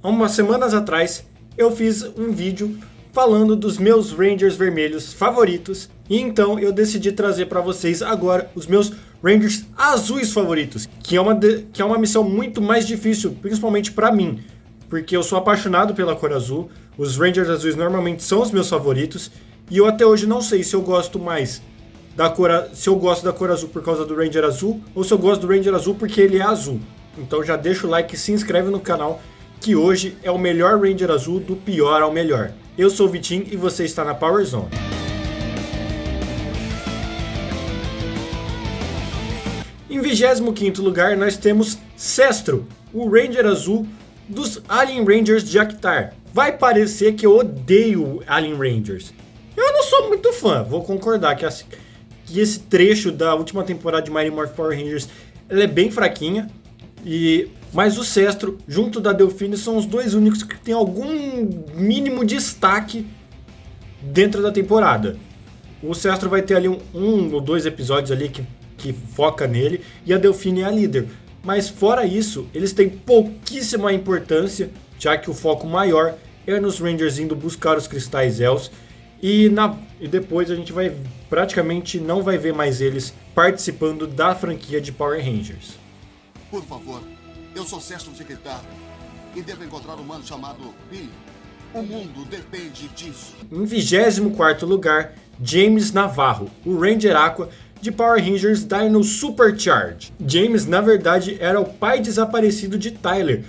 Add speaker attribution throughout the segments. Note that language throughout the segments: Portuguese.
Speaker 1: há umas semanas atrás, eu fiz um vídeo falando dos meus Rangers vermelhos favoritos. E então eu decidi trazer para vocês agora os meus Rangers azuis favoritos. Que é uma missão muito mais difícil, principalmente para mim. Porque eu sou apaixonado pela cor azul. Os Rangers azuis normalmente são os meus favoritos. E eu até hoje não sei se eu gosto mais se eu gosto da cor azul por causa do Ranger azul, ou se eu gosto do Ranger azul porque ele é azul. Então já deixa o like e se inscreve no canal, que hoje é o melhor Ranger azul do pior ao melhor. Eu sou o Vitinho e você está na Power Zone. Em 25º lugar nós temos Cestro, o Ranger azul dos Alien Rangers de Actar. Vai parecer que eu odeio Alien Rangers. Eu não sou muito fã, vou concordar que esse trecho da última temporada de Mighty Morphin Power Rangers ela é bem fraquinha. Mas o Cestro, junto da Delphine, são os dois únicos que tem algum mínimo destaque dentro da temporada. O Cestro vai ter ali um ou dois episódios ali que foca nele, e a Delphine é a líder. Mas fora isso, eles têm pouquíssima importância, já que o foco maior é nos Rangers indo buscar os cristais Els. E depois a gente praticamente não vai ver mais eles participando da franquia de Power Rangers.
Speaker 2: Por favor, eu sou Cestro de Actar e devo encontrar um humano chamado Billy. O mundo depende disso.
Speaker 1: Em 24º lugar, James Navarro, o Ranger Aqua de Power Rangers Dino Supercharge. James, na verdade, era o pai desaparecido de Tyler,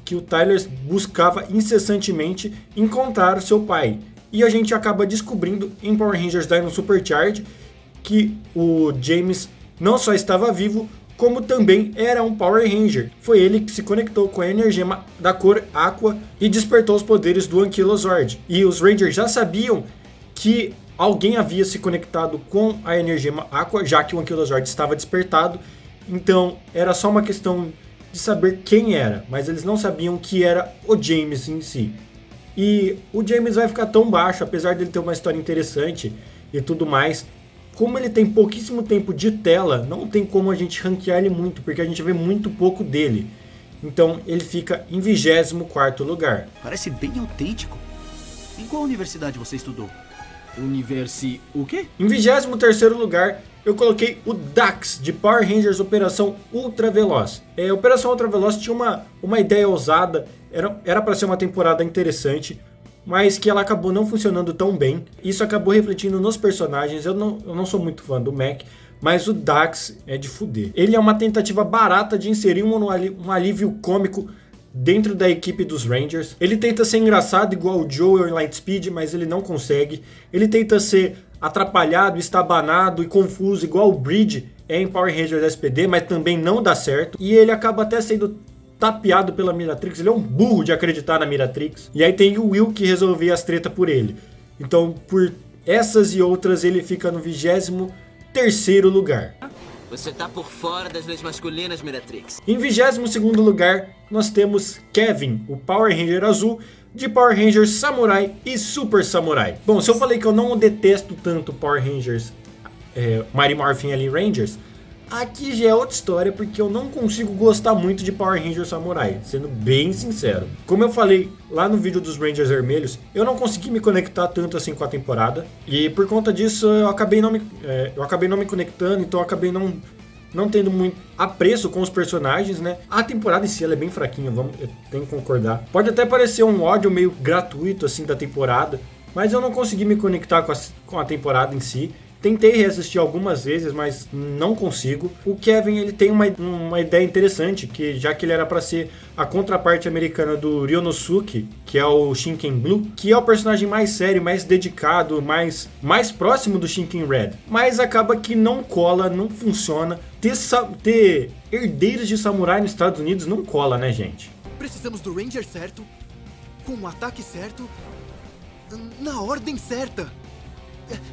Speaker 1: que o Tyler buscava incessantemente encontrar seu pai. E a gente acaba descobrindo em Power Rangers Dino Supercharge que o James não só estava vivo, como também era um Power Ranger. Foi ele que se conectou com a energia da cor Aqua e despertou os poderes do Ankylozord. E os Rangers já sabiam que alguém havia se conectado com a energia Aqua, já que o Ankylozord estava despertado. Então era só uma questão de saber quem era, mas eles não sabiam que era o James em si. E o James vai ficar tão baixo, apesar dele ter uma história interessante e tudo mais. Como ele tem pouquíssimo tempo de tela, não tem como a gente ranquear ele muito, porque a gente vê muito pouco dele. Então ele fica em 24º lugar.
Speaker 3: Parece bem autêntico. Em qual universidade você estudou? O quê?
Speaker 1: Em 23º lugar, eu coloquei o Dax, de Power Rangers Operação Ultra Veloz. Operação Ultra Veloz tinha uma ideia ousada, era para ser uma temporada interessante, mas que ela acabou não funcionando tão bem. Isso acabou refletindo nos personagens. Eu não sou muito fã do Mac, mas o Dax é de fuder. Ele é uma tentativa barata de inserir um alívio cômico dentro da equipe dos Rangers. Ele tenta ser engraçado igual o Joel em Lightspeed, mas ele não consegue. Ele tenta ser atrapalhado, estabanado e confuso igual o Bridge em Power Rangers SPD, mas também não dá certo. E ele acaba até sendo tapeado pela Miratrix. Ele é um burro de acreditar na Miratrix. E aí tem o Will que resolvia as tretas por ele. Então, por essas e outras, ele fica no 23º lugar.
Speaker 4: Você tá por fora das leis masculinas, Miratrix.
Speaker 1: Em 22º lugar, nós temos Kevin, o Power Ranger azul de Power Rangers Samurai e Super Samurai. Bom, se eu falei que eu não detesto tanto Power Rangers Mighty Morphin Alien Rangers, aqui já é outra história, porque eu não consigo gostar muito de Power Rangers Samurai, sendo bem sincero. Como eu falei lá no vídeo dos Rangers Vermelhos, eu não consegui me conectar tanto assim com a temporada. E por conta disso eu acabei não me conectando, então eu acabei não tendo muito apreço com os personagens, né? A temporada em si ela é bem fraquinha, eu tenho que concordar. Pode até parecer um ódio meio gratuito assim da temporada, mas eu não consegui me conectar com a temporada em si. Tentei reassistir algumas vezes, mas não consigo. O Kevin ele tem uma ideia interessante, que já que ele era para ser a contraparte americana do Ryonosuke, que é o Shinken Blue, que é o personagem mais sério, mais dedicado, mais próximo do Shinken Red. Mas acaba que não cola, não funciona. Ter herdeiros de samurai nos Estados Unidos não cola, né, gente?
Speaker 5: Precisamos do Ranger certo, com o ataque certo, na ordem certa.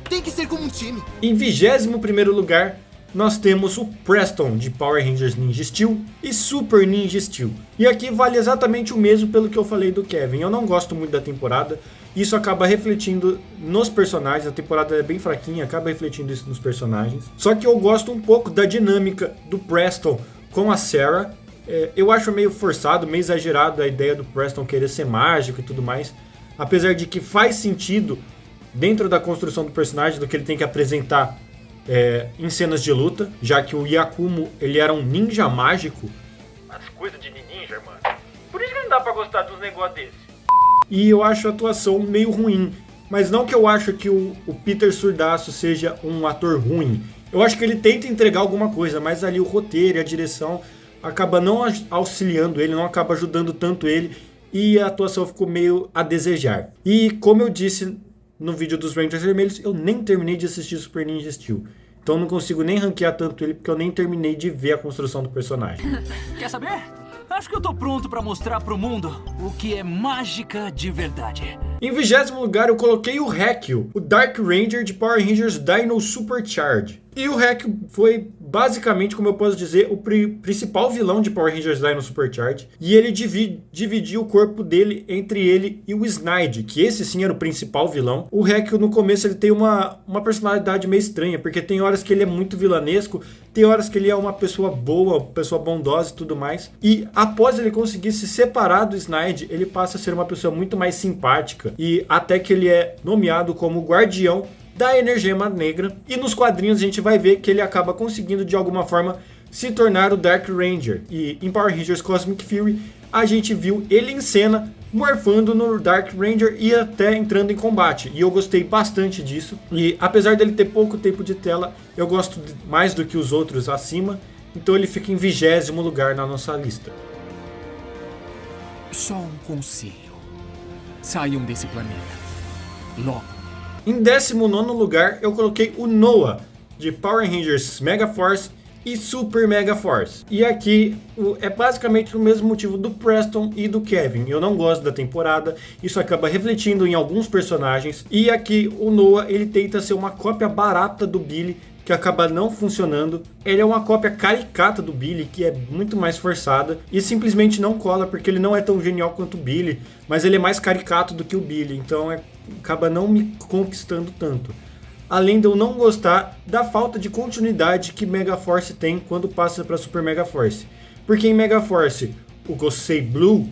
Speaker 5: Tem que ser como um time.
Speaker 1: Em 21º lugar, nós temos o Preston de Power Rangers Ninja Steel e Super Ninja Steel. E aqui vale exatamente o mesmo pelo que eu falei do Kevin. Eu não gosto muito da temporada. Isso acaba refletindo nos personagens. A temporada é bem fraquinha, acaba refletindo isso nos personagens. Só que eu gosto um pouco da dinâmica do Preston com a Sarah. Eu acho meio forçado, meio exagerado a ideia do Preston querer ser mágico e tudo mais. Apesar de que faz sentido dentro da construção do personagem, do que ele tem que apresentar em cenas de luta, já que o Yakumo, ele era um ninja mágico.
Speaker 6: As coisas de ninja, mano. Por isso que não dá pra gostar de uns negócios desses.
Speaker 1: E eu acho a atuação meio ruim. Mas não que eu acho que o Peter Surdaço seja um ator ruim. Eu acho que ele tenta entregar alguma coisa, mas ali o roteiro e a direção acaba não auxiliando ele, não acaba ajudando tanto ele, e a atuação ficou meio a desejar. E como eu disse no vídeo dos Rangers Vermelhos, eu nem terminei de assistir Super Ninja Steel. Então eu não consigo nem ranquear tanto ele, porque eu nem terminei de ver a construção do personagem.
Speaker 7: Quer saber? Acho que eu tô pronto pra mostrar pro mundo o que é mágica de verdade.
Speaker 1: Em 20º lugar eu coloquei o Hekyu, o Dark Ranger de Power Rangers Dino Supercharge. E o Hekyu foi basicamente, como eu posso dizer, o principal vilão de Power Rangers Dino Supercharge. E ele dividia o corpo dele entre ele e o Snide, que esse sim era o principal vilão. O Hekyu no começo ele tem uma personalidade meio estranha, porque tem horas que ele é muito vilanesco, tem horas que ele é uma pessoa boa, uma pessoa bondosa e tudo mais. E após ele conseguir se separar do Snide, ele passa a ser uma pessoa muito mais simpática. E até que ele é nomeado como guardião da Energema Negra. E nos quadrinhos a gente vai ver que ele acaba conseguindo de alguma forma se tornar o Dark Ranger. E em Power Rangers Cosmic Fury a gente viu ele em cena morfando no Dark Ranger e até entrando em combate. E eu gostei bastante disso. E apesar dele ter pouco tempo de tela, eu gosto mais do que os outros acima. Então ele fica em 20º lugar na nossa lista.
Speaker 8: Só um conselho. Saiam desse planeta. Logo.
Speaker 1: Em 19º lugar eu coloquei o Noah, de Power Rangers Mega Force e Super Mega Force. E aqui é basicamente o mesmo motivo do Preston e do Kevin. Eu não gosto da temporada, isso acaba refletindo em alguns personagens. E aqui o Noah, ele tenta ser uma cópia barata do Billy, que acaba não funcionando. Ele é uma cópia caricata do Billy, que é muito mais forçada e simplesmente não cola, porque ele não é tão genial quanto o Billy, mas ele é mais caricato do que o Billy, então acaba não me conquistando tanto. Além de eu não gostar da falta de continuidade que Mega Force tem quando passa para Super Mega Force. Porque em Mega Force, o Gosei Blue,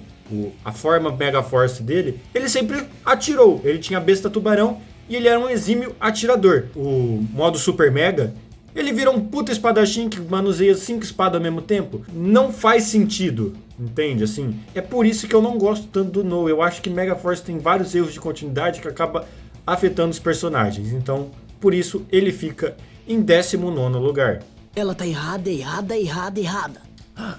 Speaker 1: a forma Mega Force dele, ele sempre atirou. Ele tinha a besta tubarão e ele era um exímio atirador. O modo Super Mega, ele vira um puta espadachim que manuseia 5 espadas ao mesmo tempo. Não faz sentido, entende? Assim, é por isso que eu não gosto tanto do Noah. Eu acho que Mega Force tem vários erros de continuidade que acaba afetando os personagens. Então, por isso, ele fica em 19º lugar.
Speaker 9: Ela tá errada.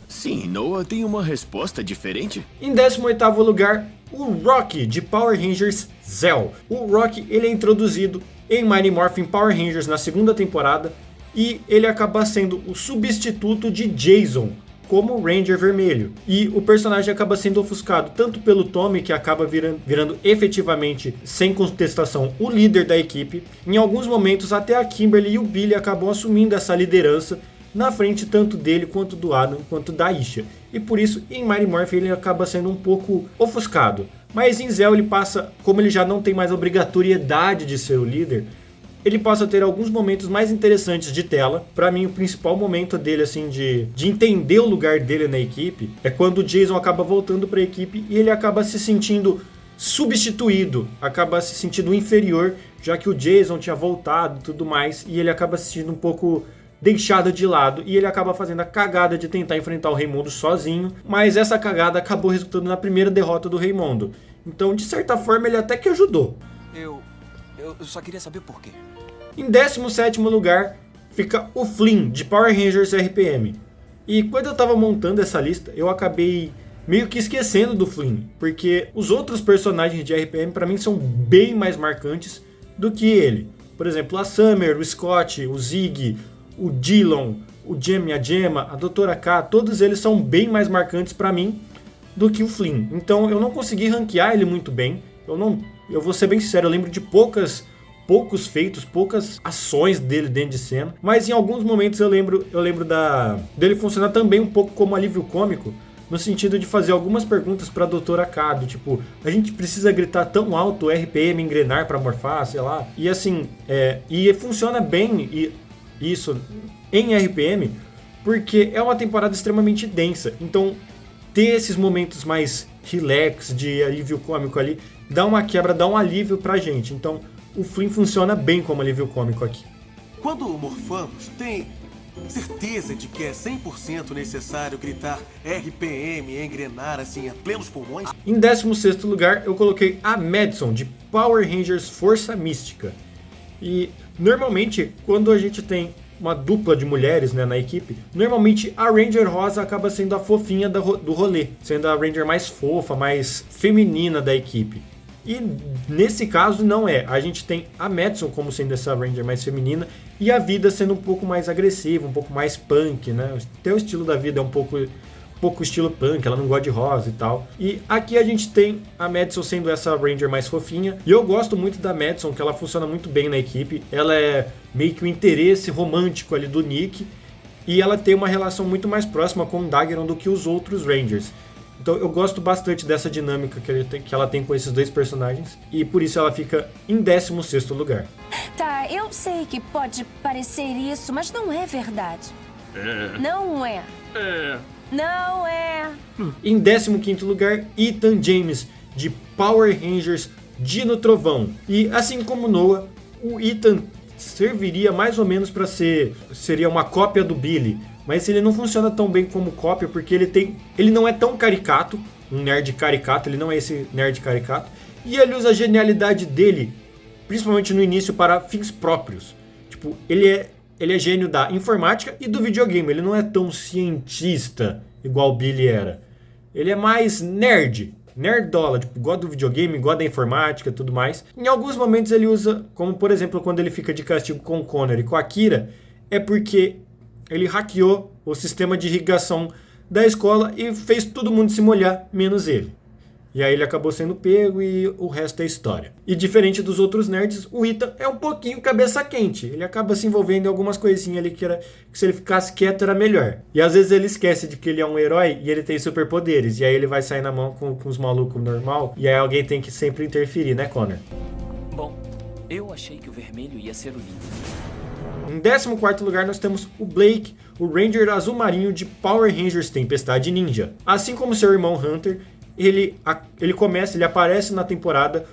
Speaker 8: Sim, Noah tem uma resposta diferente.
Speaker 1: Em 18º lugar, o Rocky, de Power Rangers Zell. O Rocky, ele é introduzido em Mighty Morphin Power Rangers na 2ª temporada e ele acaba sendo o substituto de Jason como Ranger Vermelho. E o personagem acaba sendo ofuscado tanto pelo Tommy, que acaba virando efetivamente, sem contestação, o líder da equipe. Em alguns momentos até a Kimberly e o Billy acabam assumindo essa liderança na frente tanto dele quanto do Adam quanto da Isha. E por isso em Mighty Morphin ele acaba sendo um pouco ofuscado. Mas em Zell ele passa, como ele já não tem mais a obrigatoriedade de ser o líder, ele passa a ter alguns momentos mais interessantes de tela. Pra mim, o principal momento dele, assim, de entender o lugar dele na equipe, é quando o Jason acaba voltando pra equipe e ele acaba se sentindo substituído, acaba se sentindo inferior, já que o Jason tinha voltado e tudo mais, e ele acaba se sentindo um pouco deixado de lado, e ele acaba fazendo a cagada de tentar enfrentar o Raimundo sozinho, mas essa cagada acabou resultando na primeira derrota do Raimundo. Então, de certa forma, ele até que ajudou.
Speaker 7: Eu só queria saber por quê.
Speaker 1: Em 17º lugar fica o Flynn, de Power Rangers RPM. E quando eu tava montando essa lista, eu acabei meio que esquecendo do Flynn, porque os outros personagens de RPM pra mim são bem mais marcantes do que ele. Por exemplo, a Summer, o Scott, o Ziggy, o Dillon, o Jamie, a Gemma, a Doutora K, todos eles são bem mais marcantes pra mim do que o Flynn. Então eu não consegui ranquear ele muito bem. Eu vou ser bem sincero, eu lembro de poucos feitos, poucas ações dele dentro de cena, mas em alguns momentos eu lembro dele funcionar também um pouco como alívio cômico, no sentido de fazer algumas perguntas pra Doutora K, do tipo, a gente precisa gritar tão alto o RPM engrenar pra morfar, sei lá, e assim, e funciona bem isso em RPM, porque é uma temporada extremamente densa. Então, ter esses momentos mais relax, de alívio cômico ali, dá uma quebra, dá um alívio pra gente. Então, o Flynn funciona bem como alívio cômico aqui.
Speaker 9: Quando morfamos, tem certeza de que é 100% necessário gritar RPM e engrenar assim a plenos pulmões?
Speaker 1: Em 16º lugar, eu coloquei a Madison, de Power Rangers Força Mística. E, normalmente, quando a gente tem uma dupla de mulheres, né, na equipe, normalmente a Ranger Rosa acaba sendo a fofinha do rolê, sendo a Ranger mais fofa, mais feminina da equipe. E nesse caso não é, a gente tem a Madison como sendo essa Ranger mais feminina e a Vida sendo um pouco mais agressiva, um pouco mais punk, né? Até o estilo da Vida é um pouco estilo punk, ela não gosta de rosa e tal. E aqui a gente tem a Madison sendo essa Ranger mais fofinha. E eu gosto muito da Madison, que ela funciona muito bem na equipe. Ela é meio que o interesse romântico ali do Nick. E ela tem uma relação muito mais próxima com o Daggeron do que os outros Rangers. Então eu gosto bastante dessa dinâmica que ela tem com esses dois personagens. E por isso ela fica em 16º lugar.
Speaker 10: Tá, eu sei que pode parecer isso, mas não é verdade. Não é. Não é.
Speaker 1: Em 15º lugar, Ethan James, de Power Rangers Dino Trovão. E assim como Noah, o Ethan serviria mais ou menos para seria uma cópia do Billy, mas ele não funciona tão bem como cópia porque ele não é tão caricato, um nerd caricato, ele não é esse nerd caricato, e ele usa a genialidade dele, principalmente no início, para fins próprios. Tipo, ele é gênio da informática e do videogame, ele não é tão cientista igual o Billy era. Ele é mais nerdola, tipo, gosta do videogame, gosta da informática e tudo mais. Em alguns momentos ele usa, como por exemplo quando ele fica de castigo com o Connor e com a Kira, é porque ele hackeou o sistema de irrigação da escola e fez todo mundo se molhar, menos ele. E aí ele acabou sendo pego e o resto é história. E diferente dos outros nerds, o Ethan é um pouquinho cabeça quente. Ele acaba se envolvendo em algumas coisinhas ali que se ele ficasse quieto era melhor. E às vezes ele esquece de que ele é um herói e ele tem superpoderes. E aí ele vai sair na mão com os malucos normal. E aí alguém tem que sempre interferir, né, Connor?
Speaker 7: Bom, eu achei que o vermelho ia ser o líder.
Speaker 1: Em 14º lugar nós temos o Blake, o Ranger azul marinho de Power Rangers Tempestade Ninja. Assim como seu irmão Hunter, ele aparece na temporada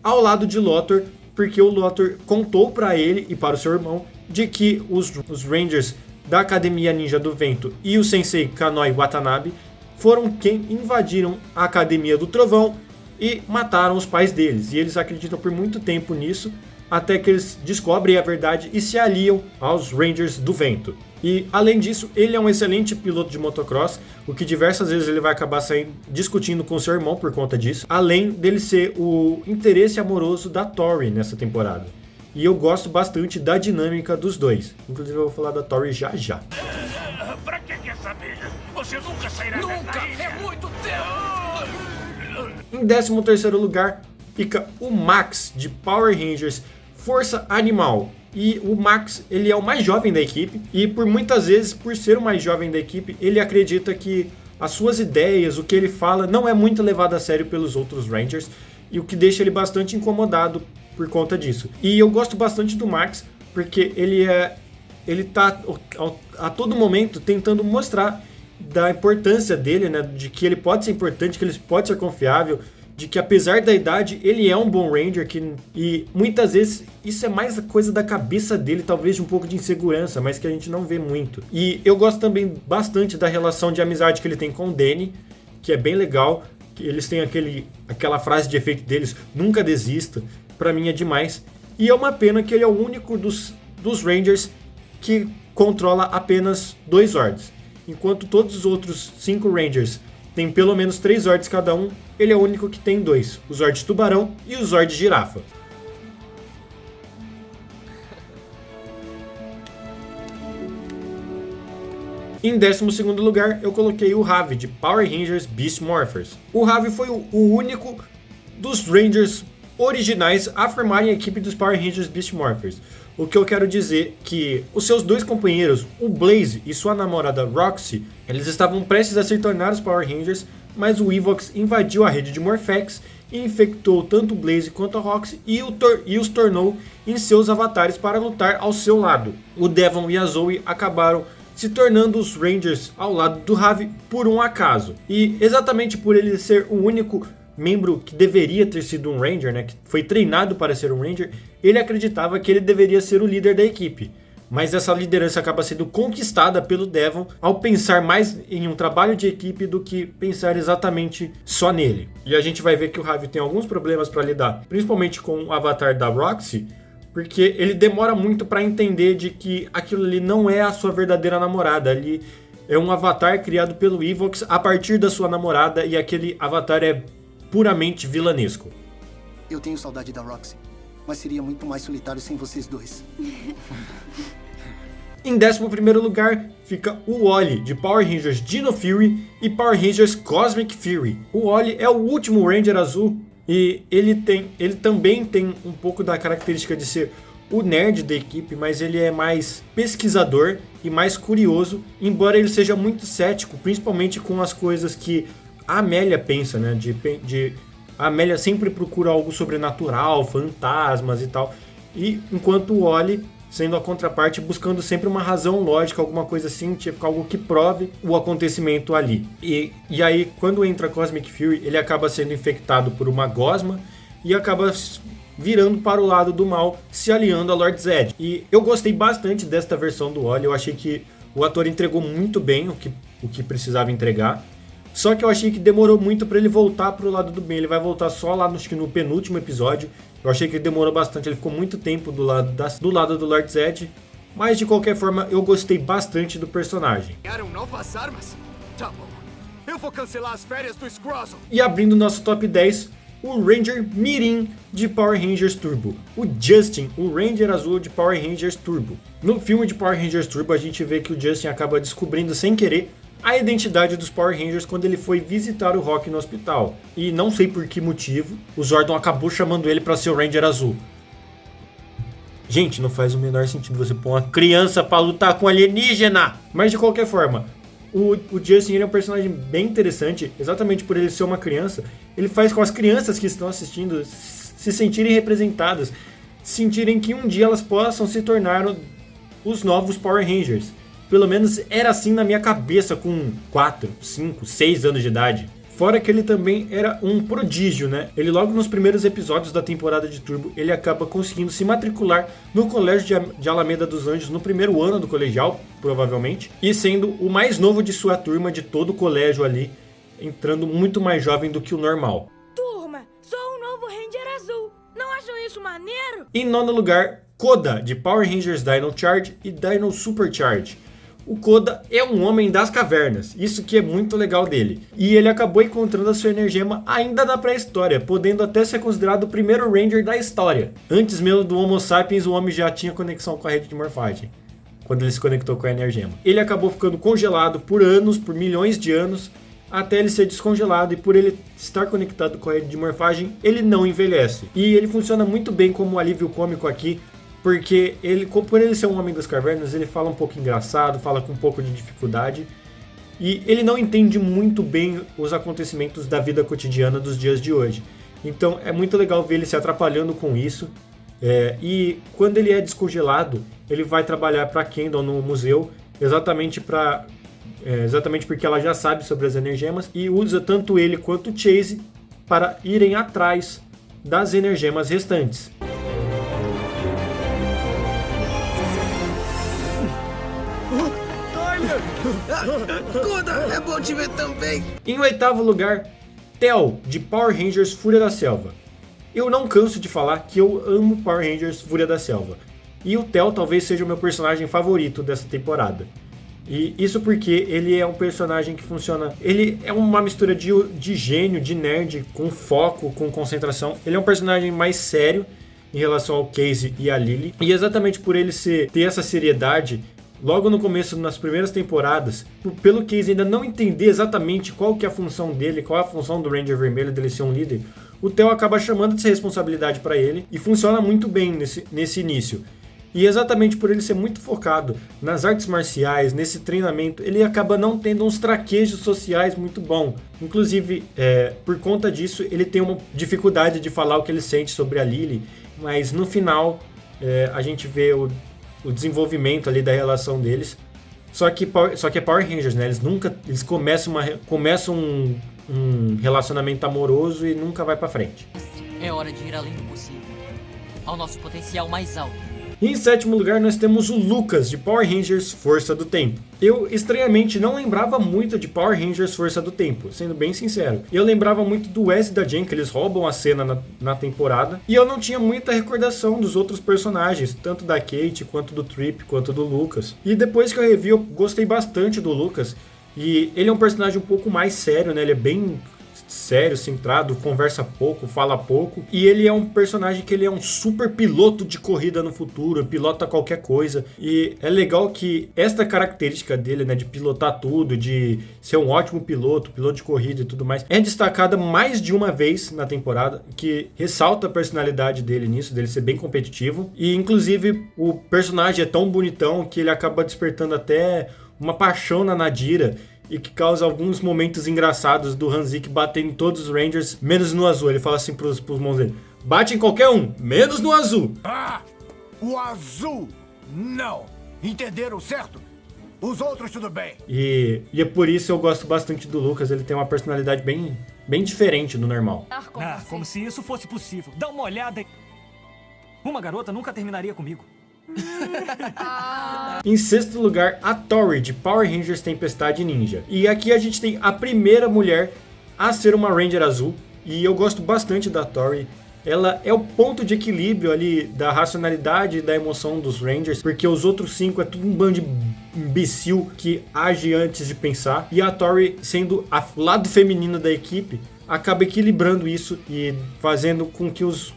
Speaker 1: ao lado de Lothar, porque o Lothar contou para ele e para o seu irmão de que os Rangers da Academia Ninja do Vento e o Sensei Kanoi Watanabe foram quem invadiram a Academia do Trovão e mataram os pais deles. E eles acreditam por muito tempo nisso, até que eles descobrem a verdade e se aliam aos Rangers do Vento. E, além disso, ele é um excelente piloto de motocross, o que diversas vezes ele vai acabar discutindo com seu irmão por conta disso, além dele ser o interesse amoroso da Tori nessa temporada. E eu gosto bastante da dinâmica dos dois. Inclusive eu vou falar da Tori já já.
Speaker 6: Pra que quer saber? Você nunca sairá dessa ilha.
Speaker 7: É muito tempo!
Speaker 1: Em 13º lugar fica o Max, de Power Rangers Força Animal. E o Max, ele é o mais jovem da equipe, e por muitas vezes, por ser o mais jovem da equipe, ele acredita que as suas ideias, o que ele fala, não é muito levado a sério pelos outros Rangers, e o que deixa ele bastante incomodado por conta disso. E eu gosto bastante do Max, porque ele tá a todo momento tentando mostrar da importância dele, né, de que ele pode ser importante, que ele pode ser confiável, de que apesar da idade, ele é um bom Ranger, e muitas vezes isso é mais coisa da cabeça dele, talvez de um pouco de insegurança, mas que a gente não vê muito. E eu gosto também bastante da relação de amizade que ele tem com o Danny, que é bem legal, que eles têm aquela frase de efeito deles, nunca desista, pra mim é demais. E é uma pena que ele é o único dos Rangers que controla apenas 2 Zords. Enquanto todos os outros 5 Rangers tem pelo menos 3 Zords cada um, ele é o único que tem 2, o Zord Tubarão e o Zord Girafa. Em 12º lugar, eu coloquei o Ravi, de Power Rangers Beast Morphers. O Ravi foi o único dos Rangers originais a formarem a equipe dos Power Rangers Beast Morphers. O que eu quero dizer que os seus 2 companheiros, o Blaze e sua namorada Roxy, eles estavam prestes a se tornar os Power Rangers, mas o Evox invadiu a rede de Morphex e infectou tanto o Blaze quanto a Roxy e os tornou em seus avatares para lutar ao seu lado. O Devon e a Zoe acabaram se tornando os Rangers ao lado do Ravi por um acaso. E exatamente por ele ser o único membro que deveria ter sido um Ranger, né, que foi treinado para ser um Ranger, ele acreditava que ele deveria ser o líder da equipe. Mas essa liderança acaba sendo conquistada pelo Devon ao pensar mais em um trabalho de equipe do que pensar exatamente só nele. E a gente vai ver que o Ravi tem alguns problemas para lidar, principalmente com o avatar da Roxy, porque ele demora muito para entender de que aquilo ali não é a sua verdadeira namorada, ali é um avatar criado pelo Evox a partir da sua namorada e aquele avatar é puramente vilanesco.
Speaker 5: Eu tenho saudade da Roxy, mas seria muito mais solitário sem vocês dois.
Speaker 1: Em 11º lugar fica o Wally, de Power Rangers Dino Fury e Power Rangers Cosmic Fury. O Wally é o último Ranger azul e ele também tem um pouco da característica de ser o nerd da equipe, mas ele é mais pesquisador e mais curioso, embora ele seja muito cético, principalmente com as coisas que a Amélia pensa, né? A Amélia sempre procura algo sobrenatural, fantasmas e tal, e enquanto o Wally, sendo a contraparte, buscando sempre uma razão lógica, alguma coisa científica, algo que prove o acontecimento ali. E aí, quando entra Cosmic Fury, ele acaba sendo infectado por uma gosma e acaba virando para o lado do mal, se aliando a Lord Zed. E eu gostei bastante desta versão do Wally, eu achei que o ator entregou muito bem o que precisava entregar. Só que eu achei que demorou muito para ele voltar pro lado do bem. Ele vai voltar só lá no penúltimo episódio. Eu achei que ele demorou bastante, ele ficou muito tempo do lado do Lord Zed. Mas de qualquer forma, eu gostei bastante do personagem.
Speaker 5: Novas armas? Tá bom. Eu vou cancelar as férias do Scrozzle.
Speaker 1: E abrindo nosso top 10, o Ranger Mirim de Power Rangers Turbo. O Justin, o Ranger azul de Power Rangers Turbo. No filme de Power Rangers Turbo, a gente vê que o Justin acaba descobrindo sem querer a identidade dos Power Rangers quando ele foi visitar o Rock no hospital. E não sei por que motivo, o Zordon acabou chamando ele para ser o Ranger azul. Gente, não faz o menor sentido você pôr uma criança para lutar com alienígena! Mas de qualquer forma, o Justin ele é um personagem bem interessante, exatamente por ele ser uma criança. Ele faz com as crianças que estão assistindo se sentirem representadas, sentirem que um dia elas possam se tornar os novos Power Rangers. Pelo menos era assim na minha cabeça com 4, 5, 6 anos de idade. Fora que ele também era um prodígio, né? Ele logo nos primeiros episódios da temporada de Turbo, ele acaba conseguindo se matricular no colégio de Alameda dos Anjos no primeiro ano do colegial, provavelmente. E sendo o mais novo de sua turma, de todo o colégio ali, entrando muito mais jovem do que o normal.
Speaker 11: Turma, sou o novo Ranger azul. Não acham isso maneiro?
Speaker 1: Em 9º lugar, Koda, de Power Rangers Dino Charge e Dino Supercharge. O Koda é um homem das cavernas, isso que é muito legal dele. E ele acabou encontrando a sua energema ainda na pré-história, podendo até ser considerado o primeiro Ranger da história. Antes mesmo do Homo sapiens, o homem já tinha conexão com a rede de morfagem, quando ele se conectou com a energema. Ele acabou ficando congelado por anos, por milhões de anos, até ele ser descongelado, e por ele estar conectado com a rede de morfagem, ele não envelhece. E ele funciona muito bem como alívio cômico aqui, porque por ele ser um homem das cavernas, ele fala um pouco engraçado, fala com um pouco de dificuldade, e ele não entende muito bem os acontecimentos da vida cotidiana dos dias de hoje. Então é muito legal ver ele se atrapalhando com isso, e quando ele é descongelado, ele vai trabalhar para Kendall no museu, exatamente porque ela já sabe sobre as energemas, e usa tanto ele quanto o Chase para irem atrás das energemas restantes.
Speaker 5: Koda, é bom te ver também.
Speaker 1: Em 8º lugar, Tel, de Power Rangers Fúria da Selva. Eu não canso de falar que eu amo Power Rangers Fúria da Selva. E o Tel talvez seja o meu personagem favorito dessa temporada. E isso porque ele é um personagem que funciona... Ele é uma mistura de gênio, de nerd, com foco, com concentração. Ele é um personagem mais sério em relação ao Casey e a Lily. E exatamente por ele ter essa seriedade... Logo no começo, nas primeiras temporadas, pelo Casey ainda não entender exatamente qual que é a função dele, qual é a função do Ranger Vermelho, dele ser um líder, o Theo acaba chamando essa responsabilidade para ele e funciona muito bem nesse início. E exatamente por ele ser muito focado nas artes marciais, nesse treinamento, ele acaba não tendo uns traquejos sociais muito bons. Inclusive, por conta disso, ele tem uma dificuldade de falar o que ele sente sobre a Lily, mas no final a gente vê o desenvolvimento ali da relação deles. Só que é Power Rangers, né? Eles começam um relacionamento amoroso e nunca vai pra frente.
Speaker 12: É hora de ir além do possível, ao nosso potencial mais alto.
Speaker 1: E em sétimo lugar nós temos o Lucas, de Power Rangers Força do Tempo. Eu, estranhamente, não lembrava muito de Power Rangers Força do Tempo, sendo bem sincero. Eu lembrava muito do Wes e da Jen, que eles roubam a cena na temporada. E eu não tinha muita recordação dos outros personagens, tanto da Kate, quanto do Trip, quanto do Lucas. E depois que eu revi, eu gostei bastante do Lucas. E ele é um personagem um pouco mais sério, né? Ele é bem sério, centrado, conversa pouco, fala pouco. E ele é um personagem que ele é um super piloto de corrida no futuro, pilota qualquer coisa. E é legal que esta característica dele, né, de pilotar tudo, de ser um ótimo piloto de corrida e tudo mais, é destacada mais de uma vez na temporada, que ressalta a personalidade dele nisso, dele ser bem competitivo. E inclusive o personagem é tão bonitão que ele acaba despertando até uma paixão na Nadira, e que causa alguns momentos engraçados do Hanzik batendo em todos os Rangers, menos no azul. Ele fala assim pros mãos dele: bate em qualquer um, menos no azul.
Speaker 13: Ah, o azul, não. Entenderam certo? Os outros tudo bem.
Speaker 1: E é por isso eu gosto bastante do Lucas. Ele tem uma personalidade bem diferente do normal.
Speaker 7: Como se isso fosse possível. Dá uma olhada. Uma garota nunca terminaria comigo.
Speaker 1: Em sexto lugar, a Tori, de Power Rangers Tempestade Ninja. E aqui a gente tem a primeira mulher a ser uma Ranger azul. E eu gosto bastante da Tori. Ela é o ponto de equilíbrio ali da racionalidade e da emoção dos Rangers, porque os outros 5 é tudo um bando de imbecil que age antes de pensar. E a Tori, sendo o lado feminino da equipe, acaba equilibrando isso e fazendo com que os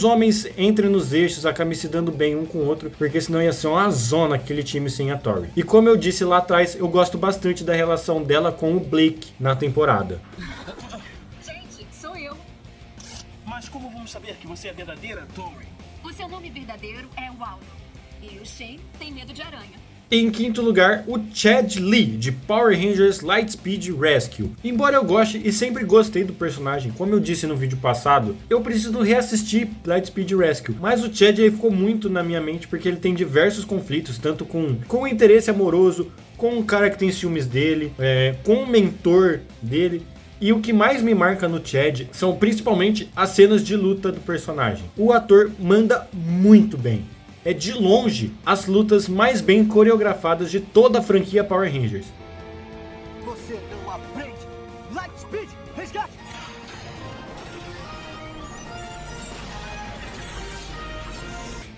Speaker 1: homens entrem nos eixos, acabem se dando bem um com o outro, porque senão ia ser uma zona aquele time sem a Tori. E como eu disse lá atrás, eu gosto bastante da relação dela com o Blake na temporada.
Speaker 14: Gente, sou eu.
Speaker 9: Mas como vamos saber que você é a verdadeira Tori?
Speaker 14: O seu nome verdadeiro é Waldo. E o Shane tem medo de aranha.
Speaker 1: Em quinto lugar, o Chad Lee, de Power Rangers Lightspeed Rescue. Embora eu goste e sempre gostei do personagem, como eu disse no vídeo passado, eu preciso reassistir Lightspeed Rescue. Mas o Chad aí ficou muito na minha mente porque ele tem diversos conflitos, tanto com o interesse amoroso, com o cara que tem ciúmes dele, com o mentor dele. E o que mais me marca no Chad são principalmente as cenas de luta do personagem. O ator manda muito bem. É de longe as lutas mais bem coreografadas de toda a franquia Power Rangers.
Speaker 13: Você não aprende! Lightspeed, resgate!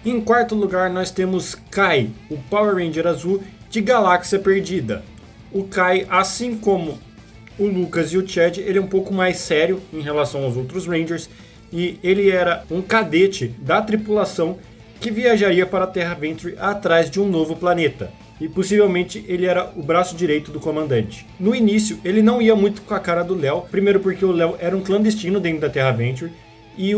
Speaker 1: Em quarto lugar nós temos Kai, o Power Ranger azul de Galáxia Perdida. O Kai, assim como o Lucas e o Chad, ele é um pouco mais sério em relação aos outros Rangers. E ele era um cadete da tripulação que viajaria para a Terra Venture atrás de um novo planeta. E possivelmente ele era o braço direito do comandante. No início, ele não ia muito com a cara do Léo. Primeiro porque o Léo era um clandestino dentro da Terra Venture. E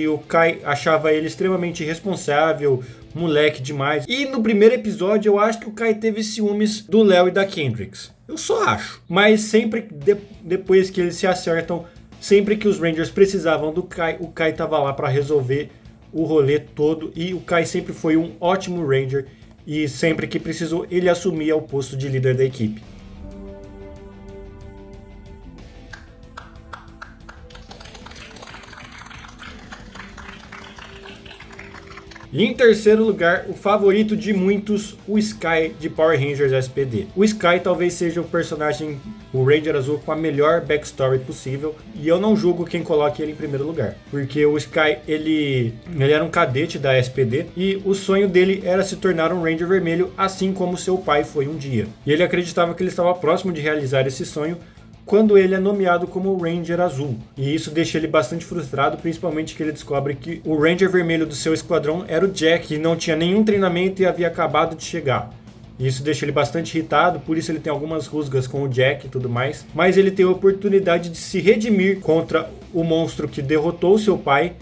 Speaker 1: o Kai achava ele extremamente irresponsável, moleque demais. E no primeiro episódio eu acho que o Kai teve ciúmes do Léo e da Kendrix. Eu só acho. Mas sempre depois que eles se acertam, sempre que os Rangers precisavam do Kai, o Kai estava lá para resolver o rolê todo, e o Kai sempre foi um ótimo Ranger, e sempre que precisou ele assumia o posto de líder da equipe. E em terceiro lugar, o favorito de muitos, o Sky de Power Rangers SPD. O Sky talvez seja o personagem, o Ranger azul com a melhor backstory possível, e eu não julgo quem coloque ele em primeiro lugar, porque o Sky, ele era um cadete da SPD, e o sonho dele era se tornar um Ranger vermelho, assim como seu pai foi um dia. E ele acreditava que ele estava próximo de realizar esse sonho, quando ele é nomeado como Ranger Azul. E isso deixa ele bastante frustrado, principalmente que ele descobre que o Ranger vermelho do seu esquadrão era o Jack, que não tinha nenhum treinamento e havia acabado de chegar. E isso deixa ele bastante irritado, por isso ele tem algumas rusgas com o Jack e tudo mais. Mas ele tem a oportunidade de se redimir contra o monstro que derrotou seu pai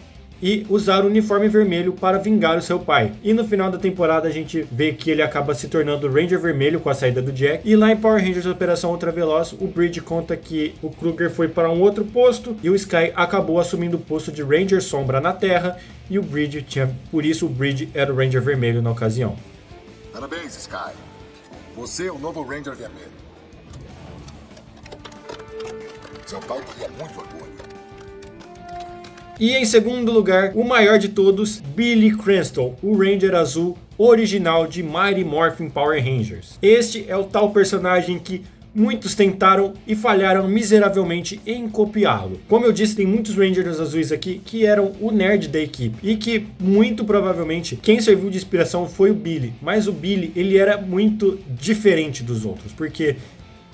Speaker 1: e usar o uniforme vermelho para vingar o seu pai. E no final da temporada a gente vê que ele acaba se tornando Ranger vermelho com a saída do Jack. E lá em Power Rangers Operação Ultraveloz, o Bridge conta que o Kruger foi para um outro posto e o Sky acabou assumindo o posto de Ranger Sombra na Terra, e o Bridge por isso o Bridge era o Ranger vermelho na ocasião.
Speaker 2: Parabéns, Sky.
Speaker 15: Você é o novo Ranger Vermelho. Seu pai teria muito orgulho.
Speaker 1: E em segundo lugar, o maior de todos, Billy Crystal, o Ranger Azul original de Mighty Morphin Power Rangers. Este é o tal personagem que muitos tentaram e falharam miseravelmente em copiá-lo. Como eu disse, tem muitos Rangers azuis aqui que eram o nerd da equipe e que muito provavelmente quem serviu de inspiração foi o Billy. Mas o Billy, ele era muito diferente dos outros, porque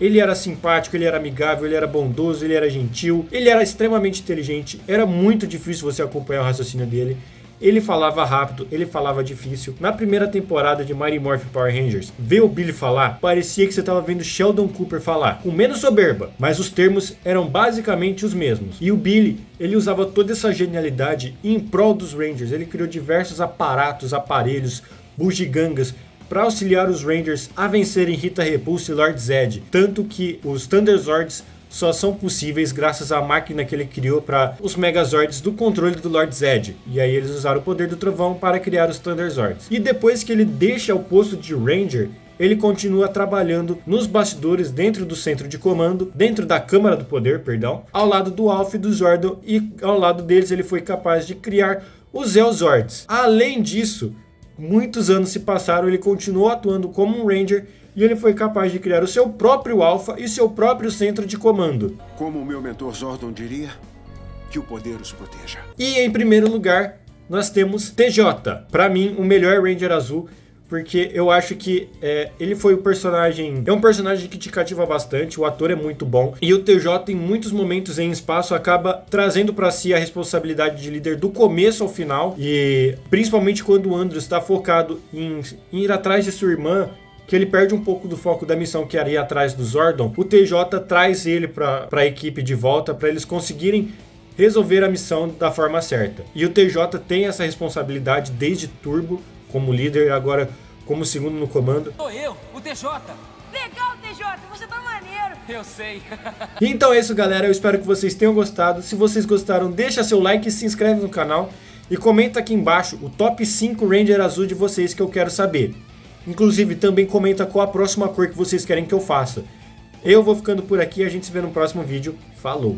Speaker 1: ele era simpático, ele era amigável, ele era bondoso, ele era gentil, ele era extremamente inteligente, era muito difícil você acompanhar o raciocínio dele. Ele falava rápido, ele falava difícil. Na primeira temporada de Mighty Morphin Power Rangers, ver o Billy falar, parecia que você estava vendo Sheldon Cooper falar, com menos soberba, mas os termos eram basicamente os mesmos. E o Billy, ele usava toda essa genialidade em prol dos Rangers. Ele criou diversos aparatos, aparelhos, bugigangas, para auxiliar os Rangers a vencerem Rita Repulsa e Lord Zed. Tanto que os Thunderzords só são possíveis graças à máquina que ele criou para os Megazords do controle do Lord Zed. E aí eles usaram o poder do trovão para criar os Thunderzords. E depois que ele deixa o posto de Ranger, ele continua trabalhando nos bastidores dentro do centro de comando, dentro da Câmara do Poder, perdão, ao lado do Alpha e do Zordon, e ao lado deles ele foi capaz de criar os Zeozords. Além disso, muitos anos se passaram, ele continuou atuando como um Ranger e ele foi capaz de criar o seu próprio Alpha e seu próprio centro de comando.
Speaker 16: Como o meu mentor Zordon diria, que o poder os proteja.
Speaker 1: E em primeiro lugar, nós temos TJ. Para mim, o melhor Ranger azul, porque eu acho que ele foi o personagem... É um personagem que te cativa bastante, o ator é muito bom. E o TJ, em muitos momentos em espaço, acaba trazendo para si a responsabilidade de líder do começo ao final. E principalmente quando o Andrew está focado em ir atrás de sua irmã, que ele perde um pouco do foco da missão, que era ir atrás do Zordon, o TJ traz ele para a equipe de volta, para eles conseguirem resolver a missão da forma certa. E o TJ tem essa responsabilidade desde Turbo, como líder, e agora como segundo no comando.
Speaker 7: Sou eu, o TJ.
Speaker 11: Legal, TJ, você tá maneiro.
Speaker 7: Eu sei.
Speaker 1: Então é isso, galera, eu espero que vocês tenham gostado. Se vocês gostaram, deixa seu like e se inscreve no canal. E comenta aqui embaixo o top 5 Ranger azul de vocês que eu quero saber. Inclusive, também comenta qual a próxima cor que vocês querem que eu faça. Eu vou ficando por aqui, a gente se vê no próximo vídeo. Falou!